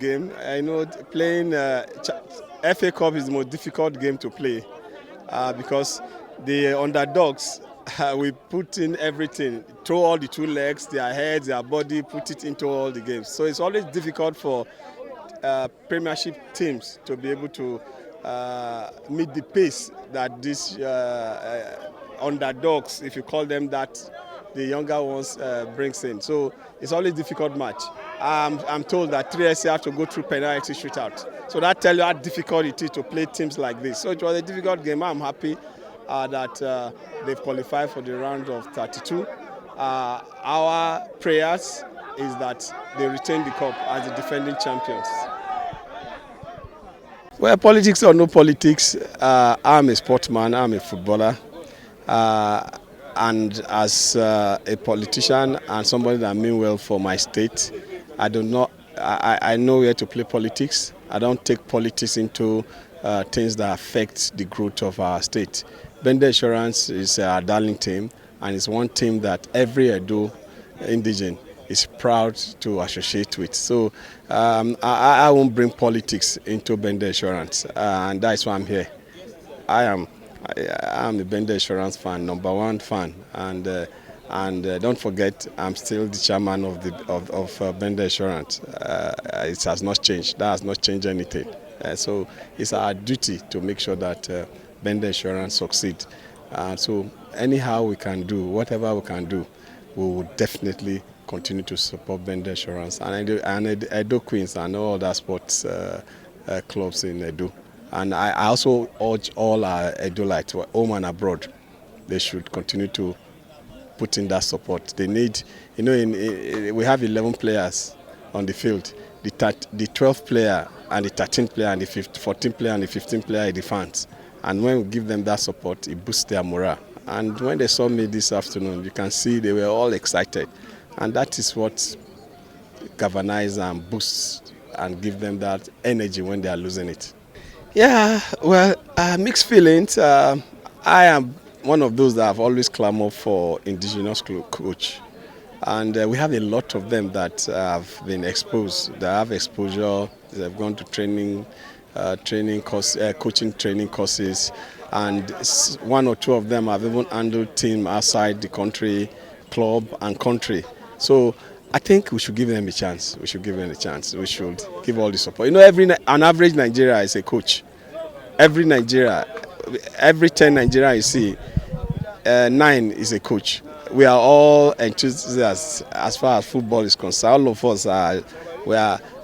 Game. I know playing FA Cup is the most difficult game to play because the underdogs, we put in everything, throw all the two legs, their heads, their body, put it into all the games. So it's always difficult for Premiership teams to be able to meet the pace that these underdogs, if you call them that, the younger ones brings in. So it's always a difficult match. I'm told that 3SC have to go through penalty shootout. So that tells you how difficult it is to play teams like this. So it was a difficult game. I'm happy that they've qualified for the round of 32. Our prayers is that they retain the cup as the defending champions. Well, politics or no politics, I'm a sportsman, I'm a footballer. And as a politician and somebody that mean well for my state, I know where to play politics. I don't take politics into things that affect the growth of our state. Bender Insurance is our darling team, and it's one team that every Edo indigene is proud to associate with. So I won't bring politics into Bender Insurance, and that's why I'm here. I'm a Bender Insurance fan, #1 fan, and don't forget, I'm still the chairman of Bender Insurance. It has not changed. That has not changed anything. So it's our duty to make sure that Bender Insurance succeed. So anyhow we can do, whatever we can do, we will definitely continue to support Bender Insurance and Edo Queens and all other sports clubs in Edo. And I also urge all our Edolites, home and abroad, they should continue to put in that support. They need, we have 11 players on the field. The 12th player and the 13th player and the 14th player and the 15th player are the fans. And when we give them that support, it boosts their morale. And when they saw me this afternoon, you can see they were all excited. And that is what galvanizes and boosts and give them that energy when they are losing it. Yeah, well, mixed feelings. I am one of those that have always clamored for indigenous coach. And we have a lot of them that have been exposed, that have exposure, they have gone to coaching training courses, and one or two of them have even handled team outside the country, club and country. So I think we should give them a chance. We should give them a chance. We should give all the support. On average Nigeria is a coach. Every 10 Nigeria you see, 9 is a coach. We are all enthusiasts as far as football is concerned. All of us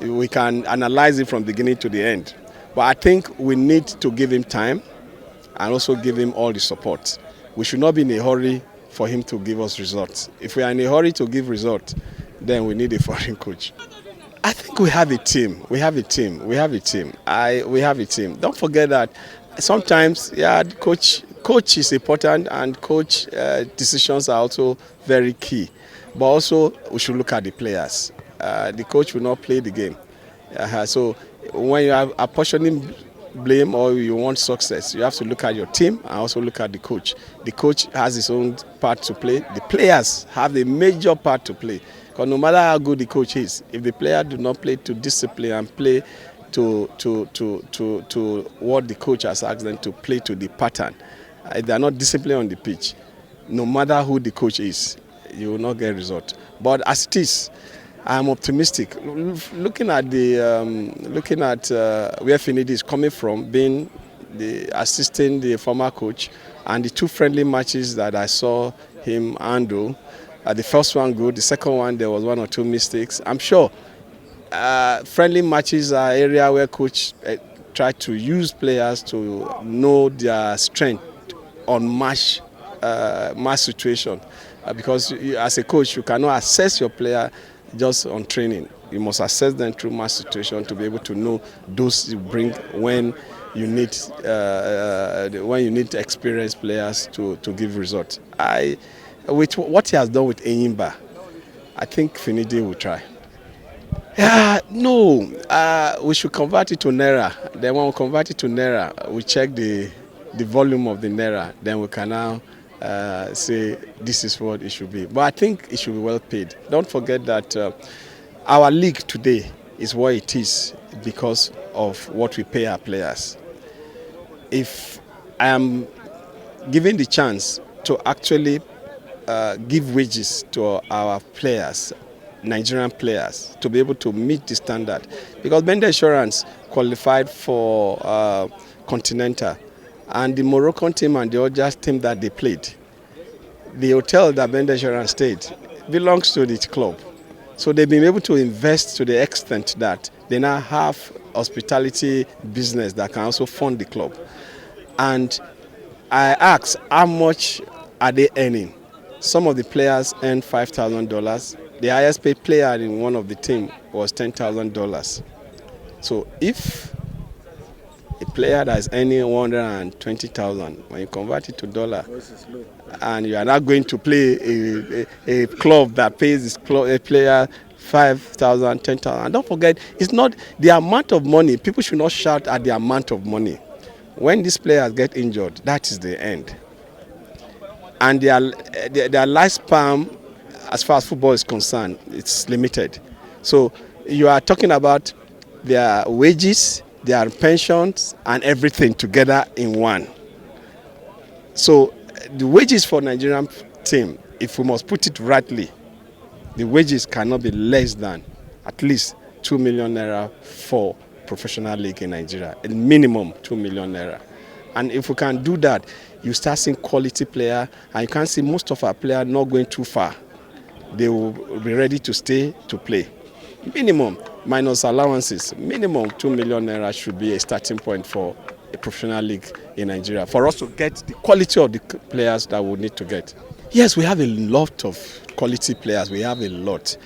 we can analyze it from beginning to the end. But I think we need to give him time and also give him all the support. We should not be in a hurry for him to give us results. If we are in a hurry to give results, then we need a foreign coach. I think we have a team. We have a team. Don't forget that sometimes, coach is important, and coach decisions are also very key. But also, we should look at the players. The coach will not play the game. So when you are apportioning blame or you want success, you have to look at your team and also look at the coach. The coach has his own part to play. The players have a major part to play. Because no matter how good the coach is, if the player do not play to discipline and play to what the coach has asked them to play, to the pattern, if they are not disciplined on the pitch, no matter who the coach is, you will not get result. But as it is, I'm optimistic. Looking at where Finidi is coming from, being assisting the former coach, and the 2 friendly matches that I saw him handle. The first one good, the second one there was 1 or 2 mistakes. I'm sure friendly matches are an area where coach try to use players to know their strength on match situation. Because as a coach, you cannot assess your player just on training. You must assess them through match situation to be able to know those you bring when you need experienced players to give results. With what he has done with Enyimba, I think Finidi will try. No, we should convert it to naira. Then when we convert it to naira, we check the volume of the naira. Then we can now say this is what it should be. But I think it should be well paid. Don't forget that our league today is what it is because of what we pay our players. If I am given the chance to actually give wages to our players, Nigerian players, to be able to meet the standard, because Bender Insurance qualified for Continental, and the Moroccan team and the other team that they played, the hotel that Bender Insurance stayed belongs to the club. So they've been able to invest to the extent that they now have hospitality business that can also fund the club. And I asked, how much are they earning? Some of the players earned $5,000. The highest paid player in one of the team was $10,000. So if a player that is earning 120,000, when you convert it to dollar, and you are not going to play a club that pays a player 5,000, 10,000. And don't forget, it's not the amount of money. People should not shout at the amount of money. When these players get injured, that is the end. And their lifespan, as far as football is concerned, it's limited. So you are talking about their wages, their pensions, and everything together in one. So the wages for Nigerian team, if we must put it rightly, the wages cannot be less than at least 2 million naira for professional league in Nigeria, a minimum 2 million naira. And if we can do that, you start seeing quality player, and you can see most of our players not going too far. They will be ready to stay to play. Minimum, minus allowances, minimum 2 million naira should be a starting point for a professional league in Nigeria, for us to get the quality of the players that we need to get. Yes, we have a lot of quality players. We have a lot.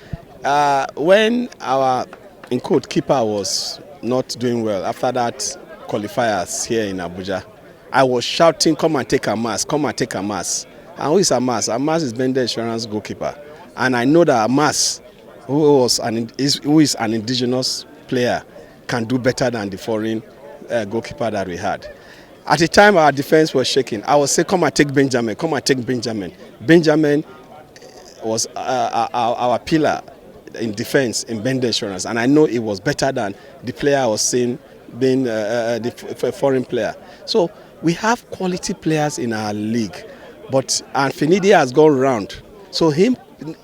When our, in quote, keeper was not doing well, after that qualifiers here in Abuja, I was shouting, come and take Amas, come and take Amas. And who is Amas? Amas is Bender Insurance goalkeeper. And I know that Amas, who is an indigenous player, can do better than the foreign goalkeeper that we had. At the time, our defense was shaking. I would say, come and take Benjamin, come and take Benjamin. Benjamin was our pillar in defense in Bender Insurance, and I know it was better than the player I was seeing being the foreign player. So we have quality players in our league, and Finidi has gone round. So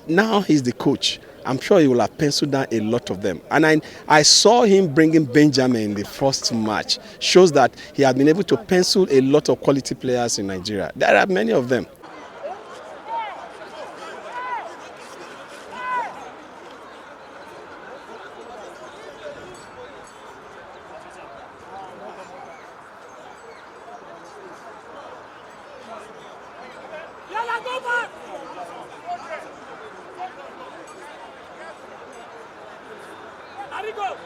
now he's the coach. I'm sure he will have penciled down a lot of them. And I saw him bringing Benjamin in the first match. Shows that he has been able to pencil a lot of quality players in Nigeria. There are many of them. Go!